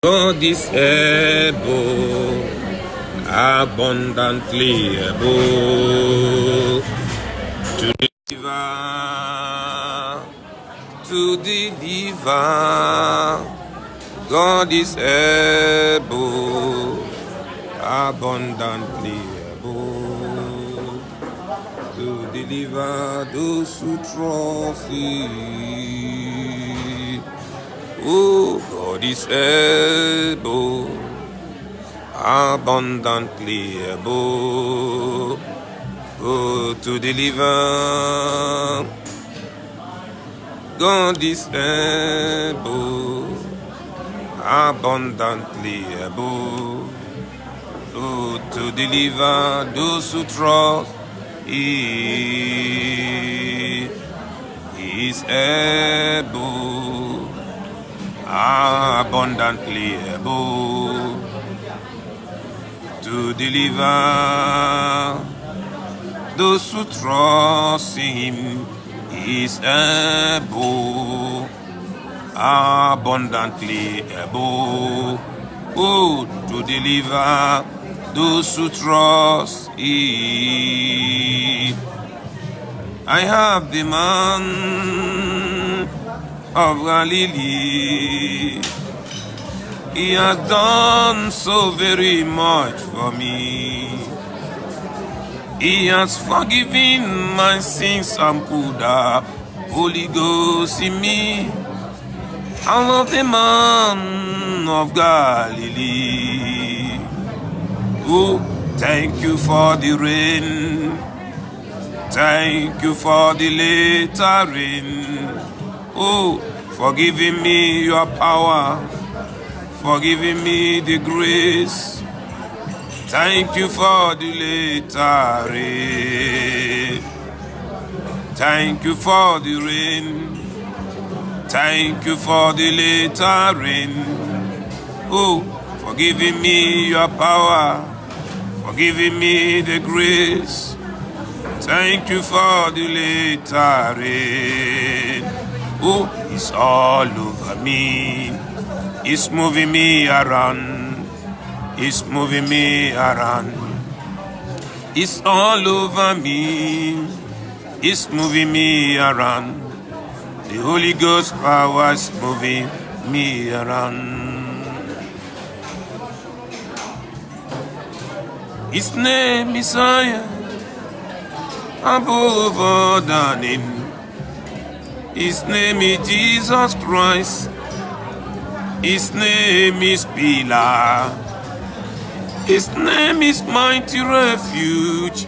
God is able, abundantly able to deliver, to deliver. God is able, abundantly able to deliver those who trust Him. Oh, God is able, abundantly able, to deliver. God is able, abundantly able, to deliver those who trust He. He is able, abundantly able to deliver those who trust Him. He is able, abundantly able, to deliver those who trust Him. I have the man of Galilee. He has done so very much for me. He has forgiven my sins and put the Holy Ghost in me. I love the man of Galilee. Oh, thank you for the rain. Thank you for the later rain. Oh, for giving me your power, for giving me the grace. Thank you for the later rain. Thank you for the rain. Thank you for the later rain. Oh, for giving me your power, for giving me the grace. Thank you for the later rain. Oh, it's all over me. It's moving me around. It's moving me around. It's all over me. It's moving me around. The Holy Ghost power is moving me around. His name is higher above all the name. His name is Jesus Christ. His name is Pillar. His name is Mighty Refuge.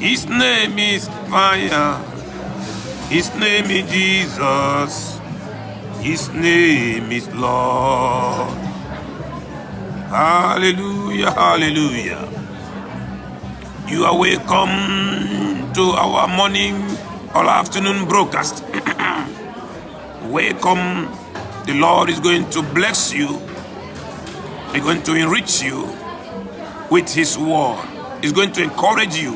His name is Fire. His name is Jesus. His name is Lord. Hallelujah, hallelujah. You are welcome to our morning or afternoon broadcast. Welcome. The Lord is going to bless you. He's going to enrich you with His word. He's going to encourage you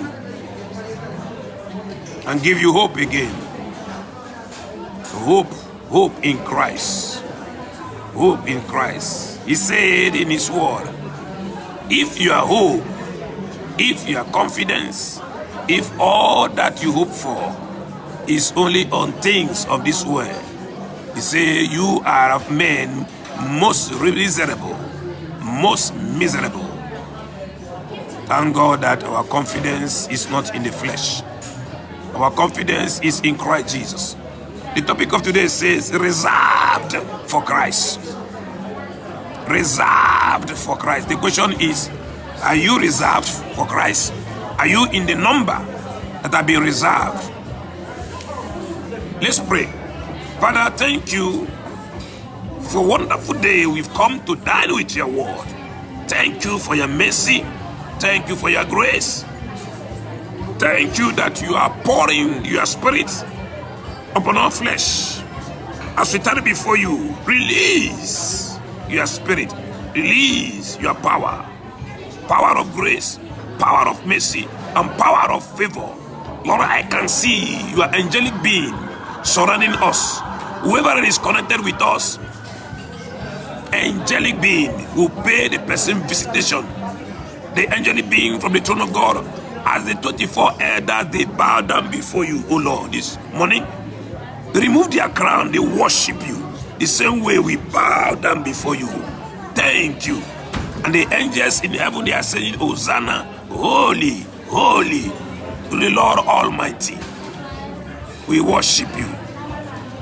and give you hope again. Hope in Christ. Hope in Christ. He said in His word, if you are hope, if you are confidence, if all that you hope for is only on things of this world, He say you are of men most miserable, most miserable. Thank God that our confidence is not in the flesh. Our confidence is in Christ Jesus. The topic of today says reserved for Christ. Reserved for Christ. The question is, are you reserved for Christ? Are you in the number that have been reserved? Let's pray. Father, thank you for a wonderful day. We've come to dine with your word. Thank you for your mercy. Thank you for your grace. Thank you that you are pouring your spirit upon our flesh. As we stand before you, release your spirit. Release your power. Power of grace, power of mercy, and power of favor. Lord, I can see your angelic being surrounding us. Whoever is connected with us, angelic being will pay the person visitation. The angelic being from the throne of God, as the 24 elders, they bow down before you, O Lord, this morning. They remove their crown, they worship you. The same way we bow down before you. Thank you. And the angels in heaven, they are saying, Hosanna, holy, holy, to the Lord Almighty. We worship you.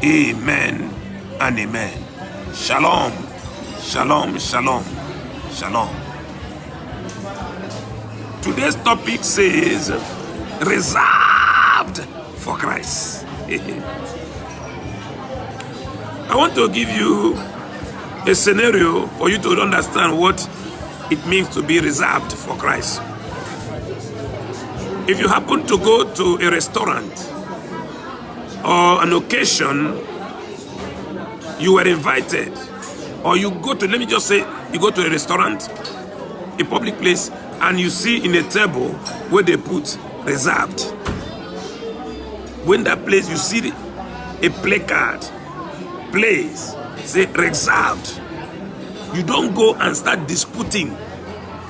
Amen and amen. Shalom, shalom, shalom, shalom. Today's topic says, reserved for Christ. I want to give you a scenario for you to understand what it means to be reserved for Christ. If you happen to go to a restaurant or an occasion, you were invited, or you go to, let me just say, you go to a restaurant, a public place, and you see in a table where they put reserved. When that place, you see a placard, place, say reserved. You don't go and start disputing.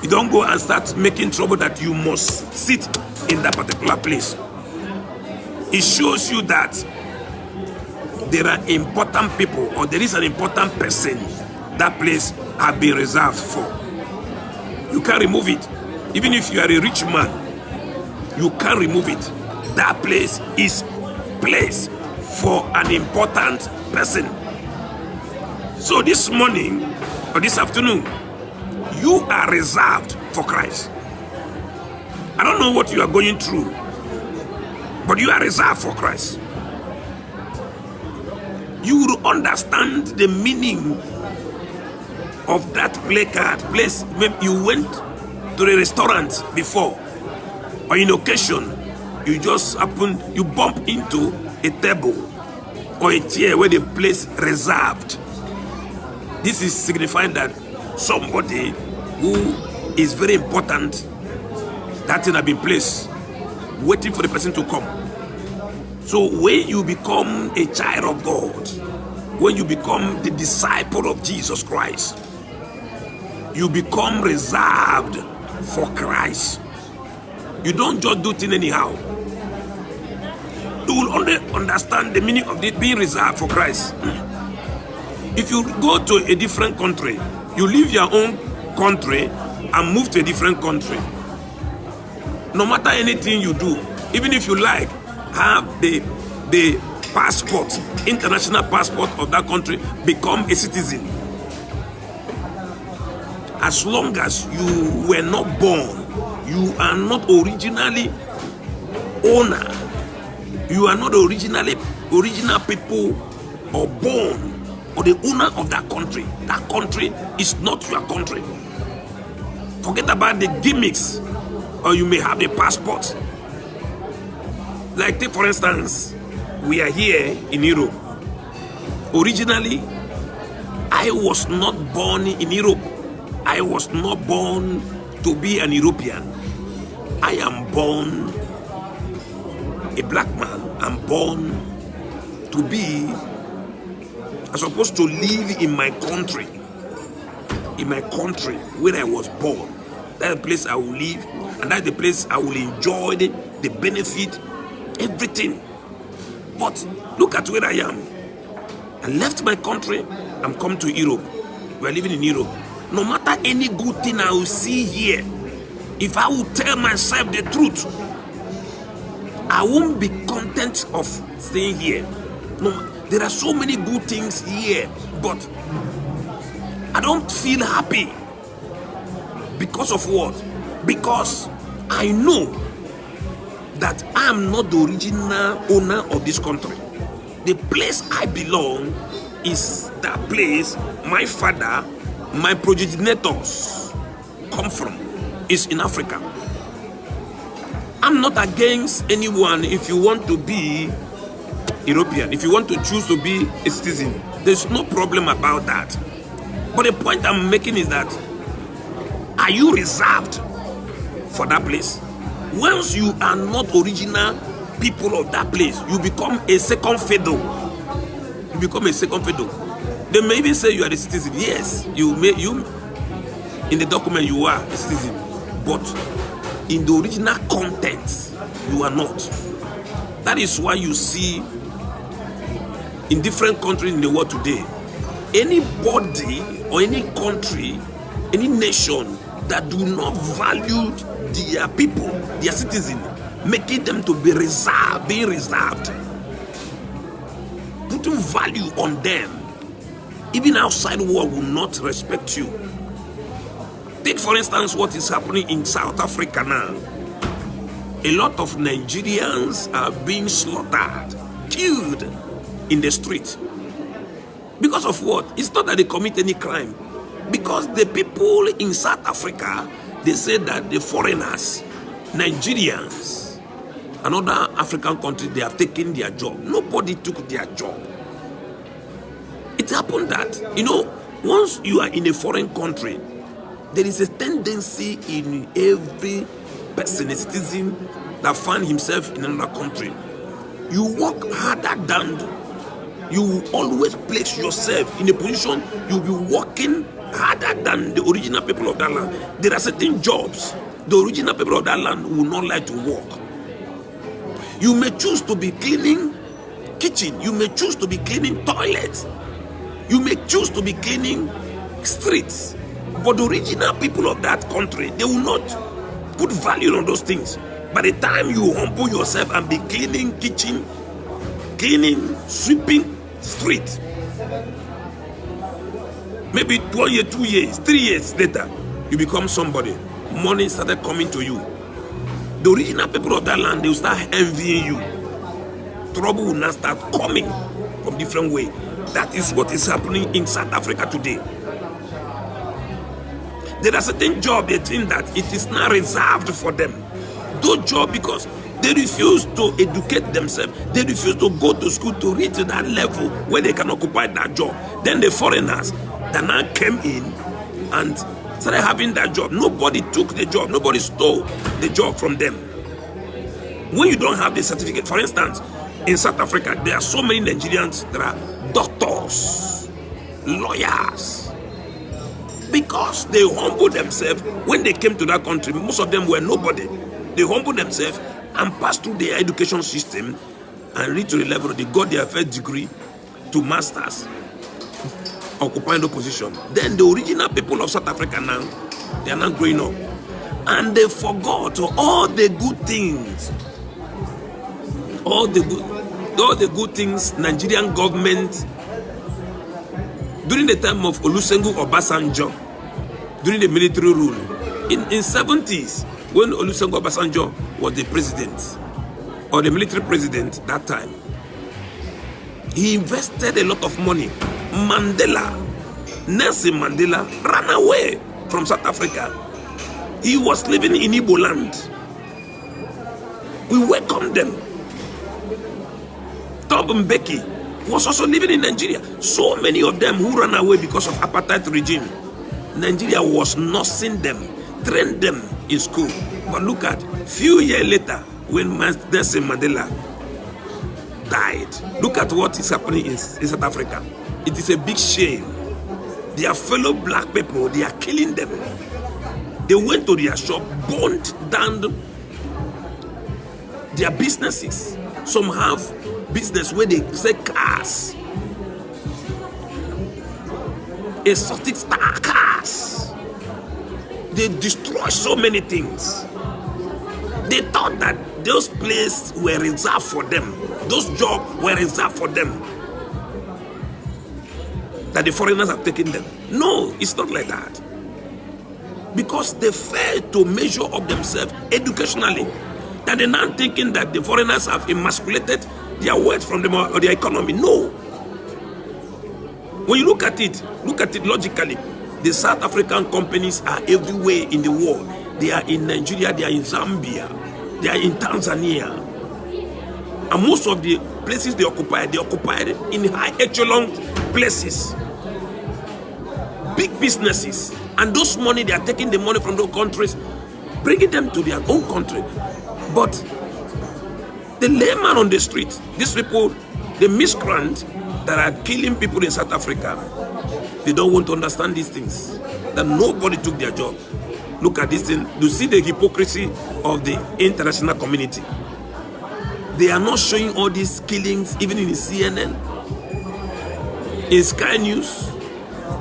You don't go and start making trouble that you must sit in that particular place. It shows you that there are important people, or there is an important person that place has been reserved for. You can't remove it. Even if you are a rich man, you can't remove it. That place is placed for an important person. So this morning or this afternoon, you are reserved for Christ. I don't know what you are going through, but you are reserved for Christ. You will understand the meaning of that placard place. Maybe you went to a restaurant before, or in occasion, you just happen, you bump into a table or a chair where the place reserved. This is signifying that somebody who is very important, that thing has been placed, waiting for the person to come. So when you become a child of God, when you become the disciple of Jesus Christ, you become reserved for Christ. You don't just do things anyhow. You will only understand the meaning of being reserved for Christ. If you go to a different country, you leave your own country and move to a different country. No matter anything you do, even if you like, have the passport, international passport of that country, become a citizen. As long as you were not born, you are not originally owner. You are not original people or born or the owner of that country. That country is not your country. Forget about the gimmicks, or you may have a passport. Like take for instance, we are here in Europe. Originally, I was not born in Europe. I was not born to be an European. I am born a black man. I'm born to be, I'm supposed to live in my country. In my country where I was born. That's the place I will live, and that's the place I will enjoy the benefit, everything. But look at where I am. I left my country, I'm come to Europe. We're living in Europe. No matter any good thing I will see here, if I will tell myself the truth, I won't be content of staying here. No, there are so many good things here, but I don't feel happy. Because of what? Because I know that I am not the original owner of this country. The place I belong is that place my father, my progenitors come from, is in Africa. I'm not against anyone if you want to be European, if you want to choose to be a citizen. There's no problem about that. But the point I'm making is that, are you reserved for that place? Once you are not original people of that place, you become a second fiddle. You become a second fiddle. They may even say you are the citizen. Yes, you in the document you are a citizen, but in the original content you are not. That is why you see in different countries in the world today, anybody or any country, any nation that do not value their people, their citizens, making them to be reserved, being reserved, putting value on them, even outside the world will not respect you. Take for instance what is happening in South Africa now. A lot of Nigerians are being slaughtered, killed in the street. Because of what? It's not that they commit any crime. Because the people in South Africa, they say that the foreigners, Nigerians, and other African countries, they have taken their job. Nobody took their job. It happened that, once you are in a foreign country, there is a tendency in every person, a citizen that finds himself in another country. You work harder than, you will always place yourself in a position you'll be working harder than the original people of that land. There are certain jobs the original people of that land will not like to work. You may choose to be cleaning kitchen, you may choose to be cleaning toilets, you may choose to be cleaning streets, but the original people of that country, they will not put value on those things. By the time you humble yourself and be cleaning kitchen, cleaning, sweeping street, maybe 1 year, 2 years, 3 years later, you become somebody. Money started coming to you. The original people of that land, they will start envying you. Trouble will now start coming from different ways. That is what is happening in South Africa today. There are certain jobs they think that it is now reserved for them. Those jobs, because they refuse to educate themselves, they refuse to go to school to reach that level where they can occupy that job. Then the foreigners that now came in and started having that job. Nobody took the job, nobody stole the job from them. When you don't have the certificate, for instance, in South Africa, there are so many Nigerians that are doctors, lawyers, because they humbled themselves when they came to that country. Most of them were nobody. They humbled themselves and passed through their education system and reached to the level they got their first degree to masters, occupying the position. Then the original people of South Africa now, they are now growing up, and they forgot all the good things, all the good things Nigerian government during the time of Olusegun Obasanjo, during the military rule, in 70s, when Olusegun Obasanjo was the president, or the military president that time, he invested a lot of money. Nelson Mandela ran away from South Africa. He was living in Igbo land. We welcomed them. Thabo Mbeki was also living in Nigeria. So many of them who ran away because of apartheid regime, Nigeria was nursing them, trained them in school. But look at, few years later, when Nelson Mandela died, look at what is happening in South Africa. It is a big shame. Their fellow black people, they are killing them. They went to their shop, burned down their businesses. Some have business where they sell cars, exotic star cars. They destroy so many things. They thought that those places were reserved for them. Those jobs were reserved for them, that the foreigners have taken them. No, it's not like that. Because they failed to measure up themselves educationally. That they're now thinking that the foreigners have emasculated their wealth from them or their economy. No. When you look at it logically, the South African companies are everywhere in the world. They are in Nigeria, they are in Zambia, they are in Tanzania. And most of the places they occupied in high echelon places. Big businesses. And those money, they are taking the money from those countries, bringing them to their own country. But the layman on the street, these people, the miscreants that are killing people in South Africa, They don't want to understand these things. That nobody took their job. Look at this thing. You see the hypocrisy of the international community. They are not showing all these killings even in CNN, in Sky News,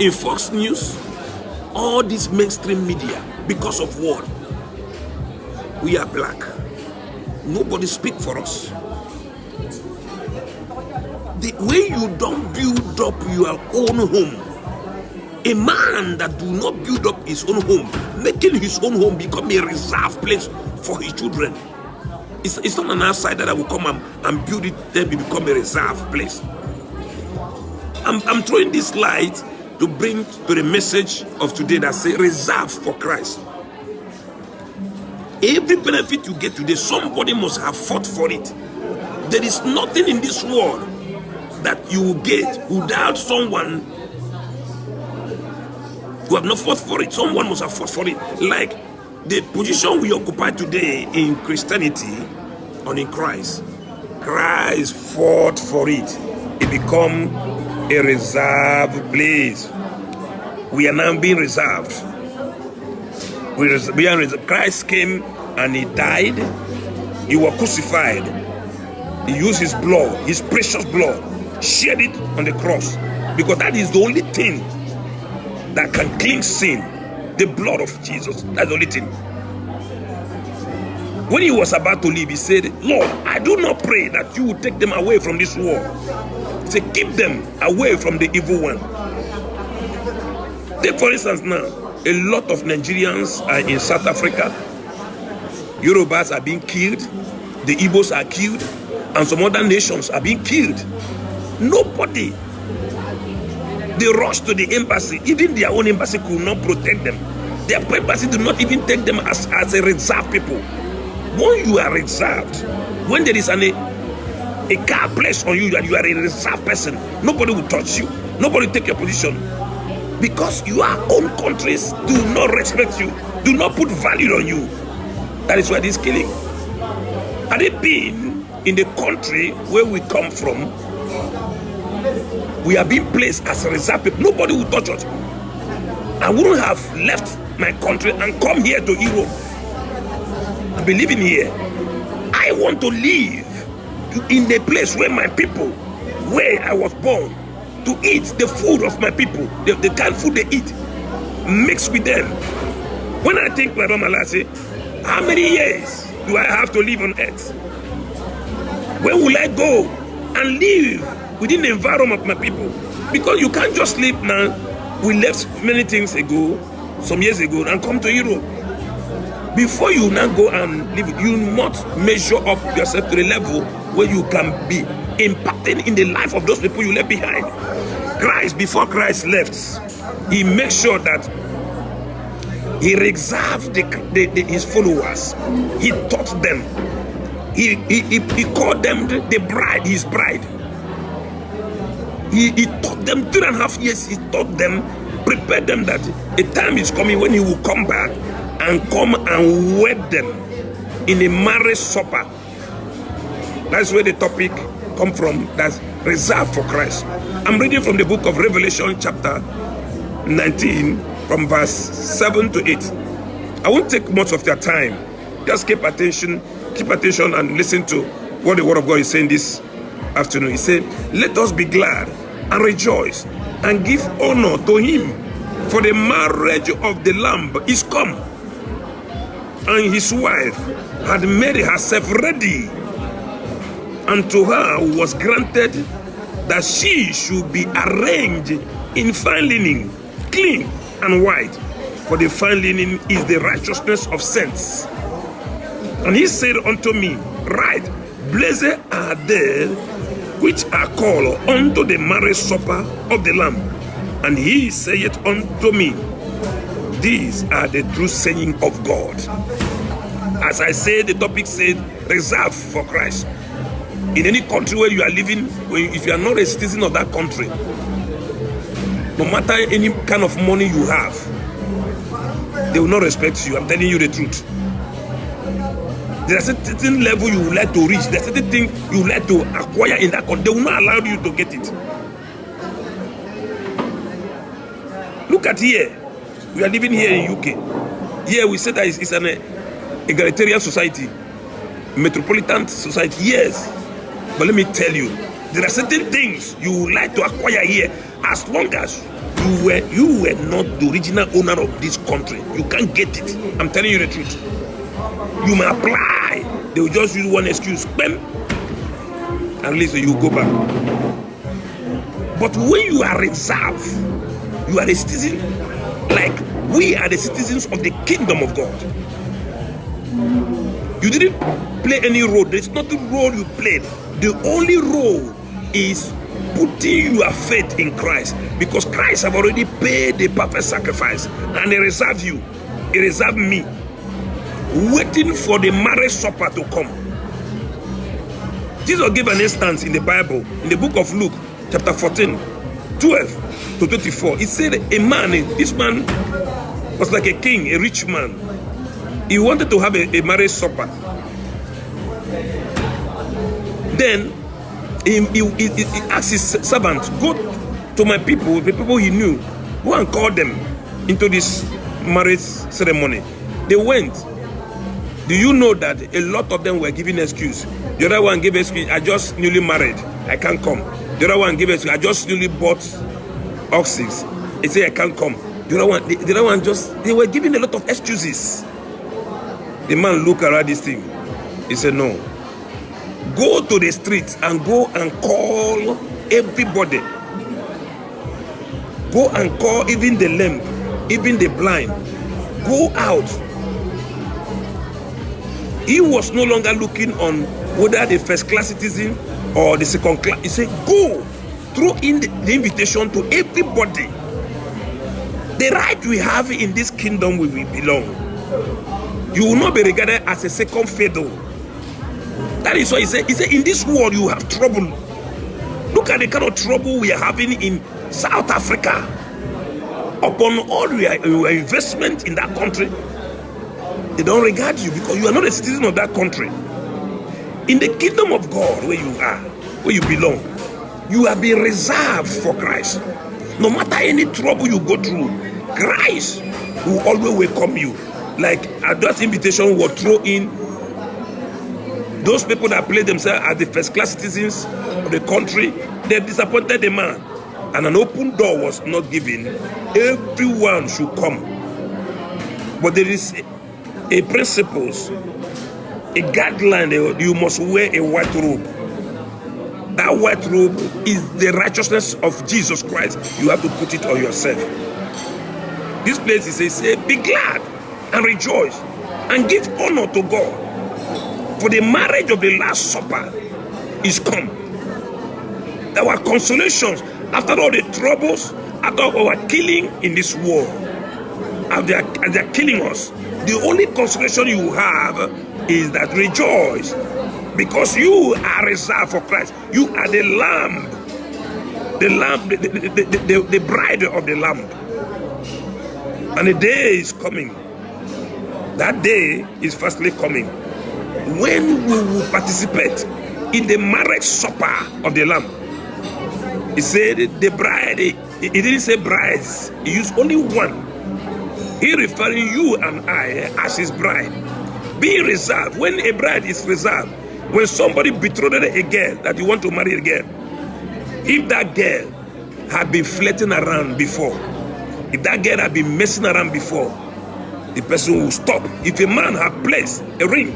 in Fox News, all this mainstream media. Because of what? We are black. Nobody speak for us. When you don't build up your own home, a man that do not build up his own home, making his own home become a reserve place for his children. It's not an outsider that will come and build it, then it become a reserve place. I'm throwing this light to bring to the message of today that say reserve for Christ. Every benefit you get today, somebody must have fought for it. There is nothing in this world that you will get without someone who have not fought for it. Someone must have fought for it. Like the position we occupy today in Christianity or in Christ, Christ fought for it. It become a reserved place. We are now being reserved. Christ came and he died. He was crucified. He used his blood, his precious blood, shed it on the cross, because that is the only thing that can cleanse sin. The blood of Jesus. That's the only thing. When he was about to leave, he said, Lord, I do not pray that you will take them away from this world. He said, keep them away from the evil one. Take for instance now, a lot of Nigerians are in South Africa. Yorubas are being killed. The Igbos are killed. And some other nations are being killed. Nobody. They rush to the embassy. Even their own embassy could not protect them. Their embassy do not even take them as a reserved people. When you are reserved, when there is a car placed on you that you are a reserved person, nobody will touch you. Nobody will take your position. Because your own countries do not respect you, do not put value on you. That is why this killing. Had it been in the country where we come from, we are being placed as a reserve people. Nobody will touch us. I wouldn't have left my country and come here to Europe. I've been living here. I want to live in the place where my people, where I was born, to eat the food of my people, the kind of food they eat, mix with them. When I think about my life, I say, how many years do I have to live on earth? Where will I go and live within the environment of my people? Because you can't just live now. We left many things ago, some years ago, and come to Europe. Before you now go and live, you must measure up yourself to the level where you can be impacting in the life of those people you left behind. Christ, before Christ left, he made sure that he reserved his followers. He taught them. He called them the bride, his bride. He taught them 3.5 years. He taught them, prepared them that a time is coming when he will come back and come and wed them in a marriage supper. That's where the topic come from. That's reserved for Christ. I'm reading from the book of Revelation chapter 19 from verse 7 to 8. I won't take much of your time. Just keep attention and listen to what the word of God is saying this afternoon. He said, let us be glad and rejoice and give honor to him, for the marriage of the Lamb is come, and his wife had made herself ready. And to her was granted that she should be arranged in fine linen, clean and white, for the fine linen is the righteousness of saints. And he said unto me, right, blessed are they which are called unto the marriage supper of the Lamb. And he saith unto me, these are the true saying of God. As I said, the topic said, reserved for Christ. In any country where you are living, if you are not a citizen of that country, no matter any kind of money you have, they will not respect you. I'm telling you the truth. There are certain level you would like to reach. There are certain things you would like to acquire in that country. They will not allow you to get it. Look at here. We are living here in UK. Here we say that it's an egalitarian society, metropolitan society. Yes, but let me tell you, there are certain things you would like to acquire here, as long as you were not the original owner of this country. You can't get it. I'm telling you the truth. You may apply. They will just use one excuse, bam, and listen, you go back. But when you are reserved, you are a citizen, like we are the citizens of the kingdom of God. You didn't play any role. There's not the role you played. The only role is putting your faith in Christ, because Christ have already paid the perfect sacrifice, and He reserved you. He reserved me, waiting for the marriage supper to come. Jesus gave an instance in the Bible, in the book of Luke, chapter 14, 12 to 24. He said a man, this man was like a king, a rich man. He wanted to have a marriage supper. Then he asked his servant, go to my people, the people he knew, go and call them into this marriage ceremony. They went. Do you know that a lot of them were giving excuse? The other one gave excuse, I just newly married, I can't come. The other one gave excuse, I just newly bought oxen. He said I can't come. The other one just, they were giving a lot of excuses. The man looked around this thing. He said, no. Go to the streets and go and call everybody. Go and call even the lame, even the blind. Go out. He was no longer looking on whether the first class citizen or the second class. He said, go. Throw in the invitation to everybody. The right we have in this kingdom we will belong. You will not be regarded as a second fiddle. That is why he said, in this world you have trouble. Look at the kind of trouble we are having in South Africa. Upon all your investment in that country, they don't regard you because you are not a citizen of that country. In the kingdom of God, where you are, where you belong, you have been reserved for Christ. No matter any trouble you go through, Christ will always welcome you. Like at that invitation, will throw in those people that play themselves as the first class citizens of the country. They disappointed the man, and an open door was not given. Everyone should come. But there is a principles, a guideline. You must wear a white robe. That white robe is the righteousness of Jesus Christ. You have to put it on yourself. This place is say, be glad and rejoice and give honor to God, for the marriage of the Last Supper is come. Our consolations after all the troubles, after our killing in this war, as they are killing us, the only consolation you have is that rejoice, because you are reserved for Christ. You are the lamb, the bride of the lamb. And the day is coming. That day is firstly coming when we will participate in the marriage supper of the lamb. He said the bride, he didn't say brides, he used only one. He referring you and I as his bride. Be reserved. When a bride is reserved, when somebody betrothed a girl that you want to marry again, if that girl had been flirting around before, if that girl had been messing around before, the person will stop. If a man had placed a ring,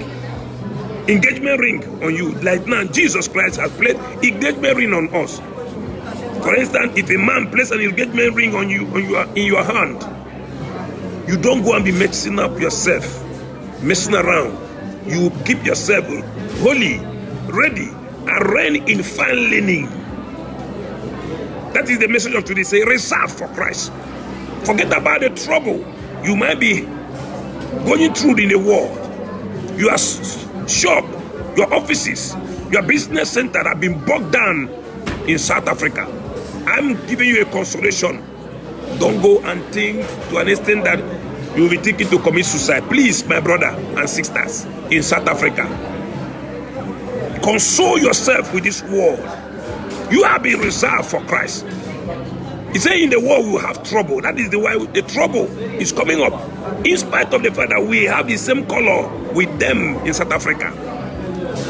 engagement ring on you, like now Jesus Christ has placed engagement ring on us. For instance, if a man places an engagement ring on you, in your hand, you don't go and be messing up yourself, messing around. You keep yourself holy, ready, and reign in fine linen. That is the message of today. Say, reserve for Christ. Forget about the trouble you might be going through in the world. Your shop, your offices, your business center have been bogged down in South Africa. I'm giving you a consolation. Don't go and think to an extent that you will be thinking to commit suicide. Please, my brother and sisters in South Africa, console yourself with this world. You have been reserved for Christ. He said in the world we will have trouble. That is the why the trouble is coming up. In spite of the fact that we have the same color with them in South Africa.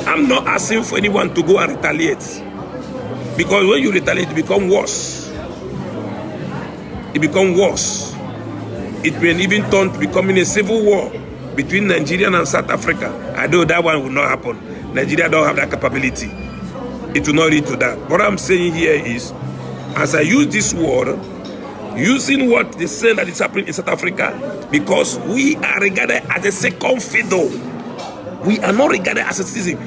I'm not asking for anyone to go and retaliate. Because when you retaliate, it becomes worse. It becomes worse. It may even turn to becoming a civil war between Nigeria and South Africa. I know that one will not happen. Nigeria don't have that capability. It will not lead to that. What I'm saying here is, as I use this word, using what they say that is happening in South Africa, because we are regarded as a second fiddle. We are not regarded as a citizen.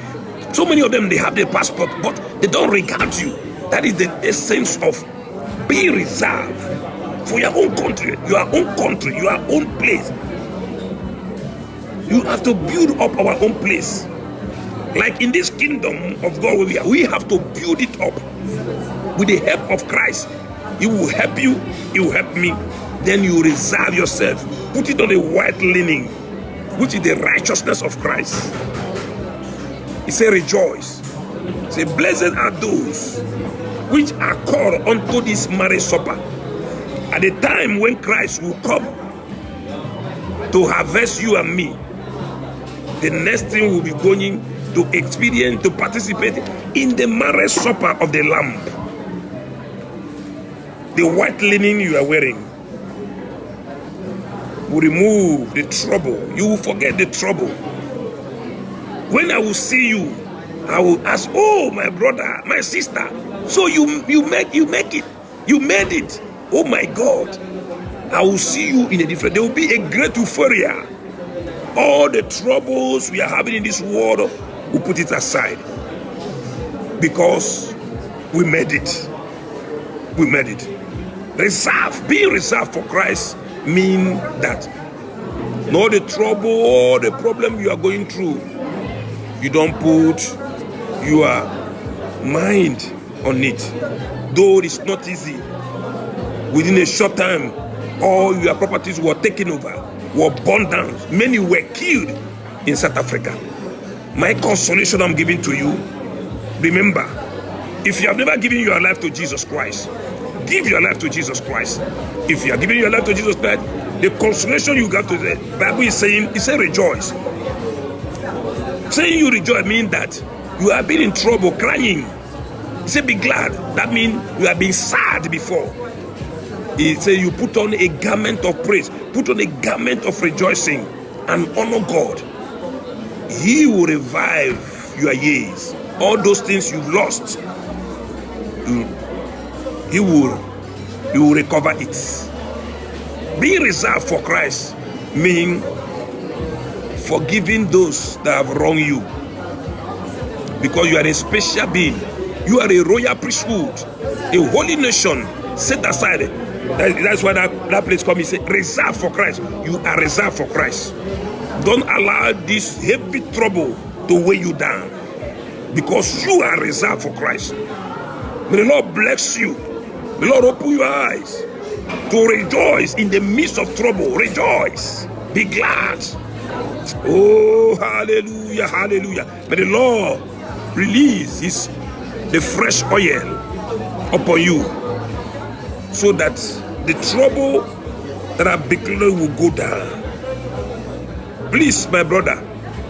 So many of them, they have their passport, but they don't regard you. That is the essence of being reserved for your own country, your own place. You have to build up our own place. Like in this kingdom of God where we have to build it up with the help of Christ. He will help you, he will help me. Then you reserve yourself, put it on a white linen, which is the righteousness of Christ. He said, rejoice. He said, blessed are those which are called unto this marriage supper. At the time when Christ will come to harvest you and me, the next thing we'll be going to experience, to participate in the marriage supper of the Lamb. The white linen you are wearing will remove the trouble. You will forget the trouble. When I will see you, I will ask, oh, my brother, my sister, so you make it. You made it. Oh my God. I will see you in a different, there will be a great euphoria. All the troubles we are having in this world, we put it aside. Because we made it. We made it. Reserve, being reserved for Christ means that no the trouble or the problem you are going through, you don't put your mind on it. Though it's not easy, within a short time, all your properties were taken over, were burned down. Many were killed in South Africa. My consolation I'm giving to you, remember, if you have never given your life to Jesus Christ, give your life to Jesus Christ. If you are giving your life to Jesus Christ, the consolation you got to the Bible is saying, it says rejoice. Saying you rejoice means that you have been in trouble, crying. He said be glad. That means you have been sad before. He said you put on a garment of praise, put on a garment of rejoicing and honor God. He will revive your years. All those things you've lost, He will recover it. Being reserved for Christ means forgiving those that have wronged you. Because you are a special being. You are a royal priesthood, a holy nation set aside. That's why that place comes. He said, reserved for Christ. You are reserved for Christ. Don't allow this heavy trouble to weigh you down. Because you are reserved for Christ. May the Lord bless you. The Lord open your eyes to rejoice in the midst of trouble. Rejoice. Be glad. Oh, hallelujah, hallelujah. May the Lord release the fresh oil upon you so that the trouble that are beginning will go down. Please, my brother,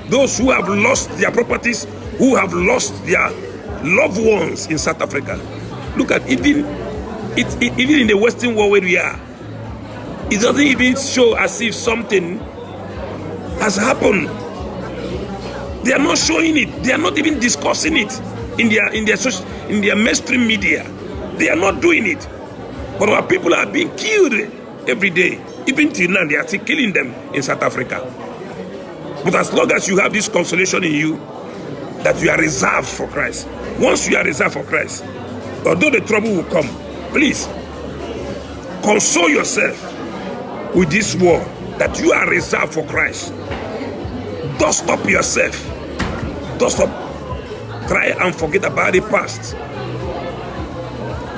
those who have lost their properties, who have lost their loved ones in South Africa, look at even in the Western world where we are, it doesn't even show as if something has happened. They are not showing it. They are not even discussing it in their mainstream media. They are not doing it. But our people are being killed every day. Even till now, they are still killing them in South Africa. But as long as you have this consolation in you, that you are reserved for Christ. Once you are reserved for Christ, although the trouble will come, please console yourself with this word that you are reserved for Christ. Don't stop yourself. Don't stop. Try and forget about the past.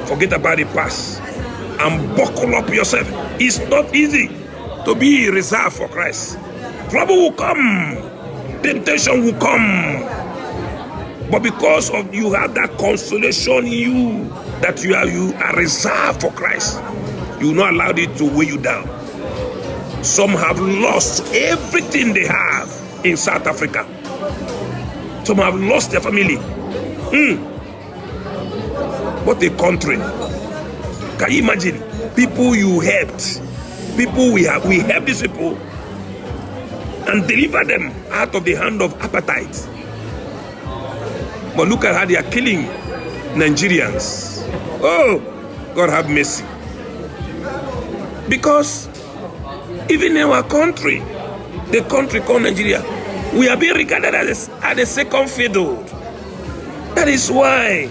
Forget about the past and buckle up yourself. It's not easy to be reserved for Christ. Trouble will come. Temptation will come. But because of you have that consolation in you, that you are reserved for Christ, you will not allow it to weigh you down. Some have lost everything they have in South Africa. Some have lost their family. What a country. Can you imagine? People you helped. People we help these people and deliver them out of the hand of appetite. But look at how they are killing Nigerians. Oh, God have mercy. Because even in our country, the country called Nigeria, we are being regarded as a second fiddle. That is why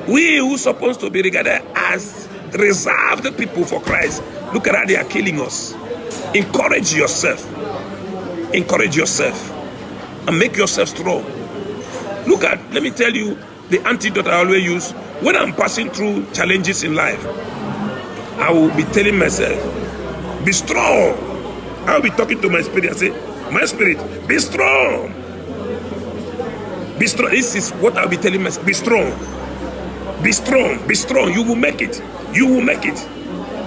we who are supposed to be regarded as reserved people for Christ, look at how they are killing us. Encourage yourself. Encourage yourself. And make yourself strong. Let me tell you the antidote I always use. When I'm passing through challenges in life, I will be telling myself, be strong. I will be talking to my spirit and say, my spirit, be strong. Be strong. This is what I'll be telling myself. Be strong. Be strong. Be strong. You will make it. You will make it.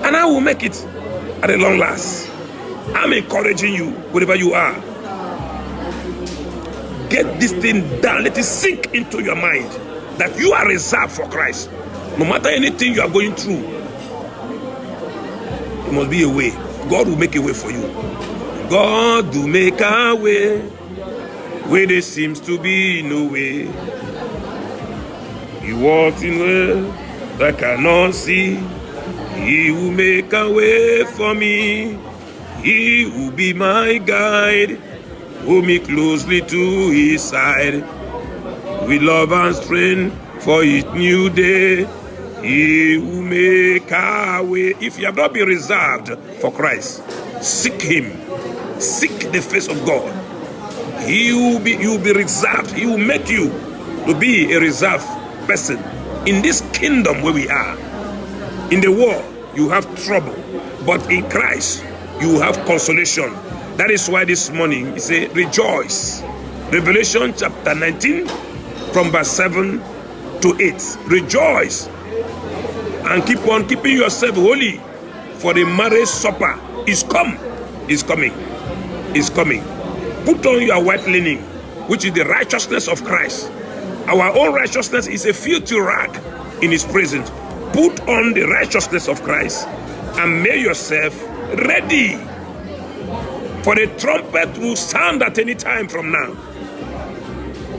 And I will make it at a long last. I'm encouraging you wherever you are. Get this thing done. Let it sink into your mind that you are reserved for Christ. No matter anything you are going through, there must be a way. God will make a way for you. God will make a way where there seems to be no way. He walks in where I cannot see. He will make a way for me. He will be my guide. Hold me closely to his side. With love and strength for each new day, he will make a way. If you have not been reserved for Christ, seek him. Seek the face of God. You will be reserved. He will make you to be a reserved person in this kingdom where we are. In the world, you have trouble, but in Christ, you have consolation. That is why this morning he said, rejoice. Revelation chapter 19, from verse 7 to 8. Rejoice and keep on keeping yourself holy, for the marriage supper is come. Is coming. Is coming. Put on your white linen, which is the righteousness of Christ. Our own righteousness is a filthy rag in his presence. Put on the righteousness of Christ and make yourself ready. For the trumpet will sound at any time from now.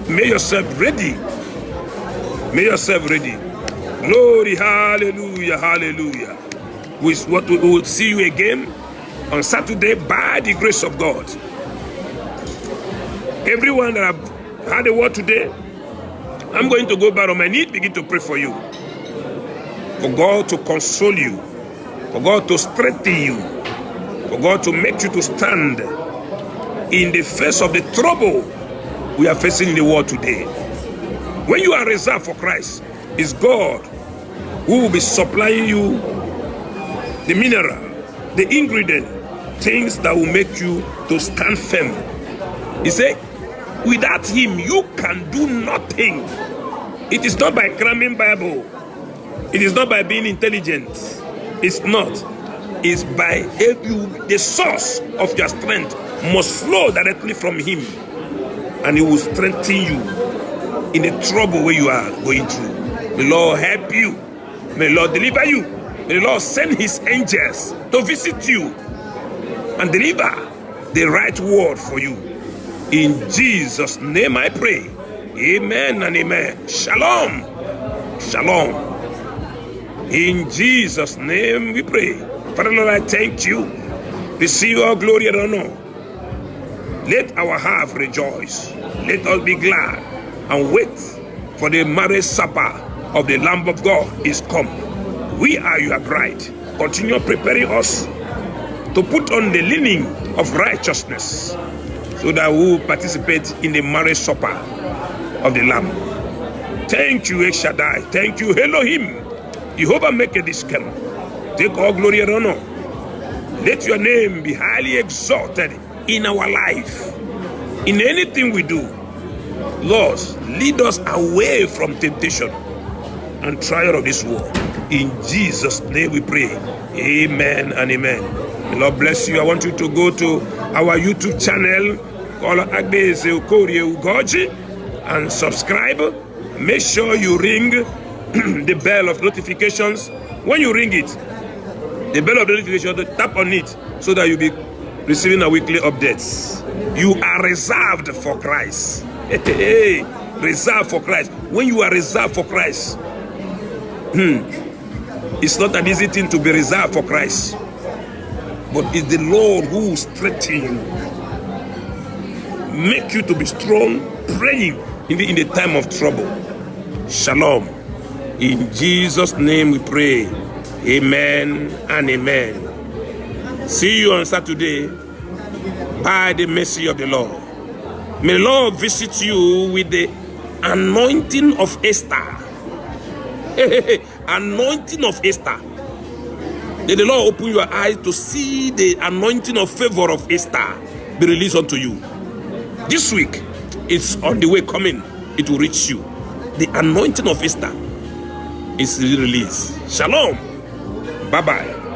Make yourself ready. Make yourself ready. Glory, hallelujah, hallelujah. We will see you again on Saturday by the grace of God. Everyone that have had a word today, I'm going to go back on my knee, begin to pray for you. For God to console you. For God to strengthen you. For God to make you to stand in the face of the trouble we are facing in the world today. When you are reserved for Christ, it's God who will be supplying you the mineral, the ingredient, things that will make you to stand firm. He said, without him, you can do nothing. It is not by cramming Bible. It is not by being intelligent. It's not. It's by the source of your strength must flow directly from him, and he will strengthen you in the trouble where you are going through. The Lord help you. May the Lord deliver you. May the Lord send his angels to visit you and deliver the right word for you. In Jesus' name I pray. Amen and amen. Shalom. Shalom. In Jesus' name we pray. Father Lord, I thank you. Receive all glory and honor. Let our heart rejoice. Let us be glad and wait for the marriage supper of the Lamb of God is come. We are your bride. Continue preparing us to put on the linen of righteousness so that we will participate in the marriage supper of the Lamb. Thank you, El Shaddai. Thank you, Elohim. Jehovah make this come. Take all glory and honor. Let your name be highly exalted in our life. In anything we do, Lord, lead us away from temptation and trial of this world. In Jesus' name we pray. Amen and amen. The Lord bless you. I want you to go to our YouTube channel called Agnes Okorie Ugoji and subscribe. Make sure you ring the bell of notifications. When you ring it, the bell of notification, tap on it so that you'll be receiving a weekly updates. You are reserved for Christ. Reserved for Christ. When you are reserved for Christ, it's not an easy thing to be reserved for Christ, but it's the Lord who will strengthen you, make you to be strong, praying in the time of trouble. Shalom. In Jesus' name we pray. Amen and amen. See you on Saturday by the mercy of the Lord. May the Lord visit you with the anointing of Esther. Anointing of Esther. May the Lord open your eyes to see the anointing of favor of Esther be released unto you. This week, it's on the way coming. It will reach you. The anointing of Esther is released. Shalom. Bye-bye.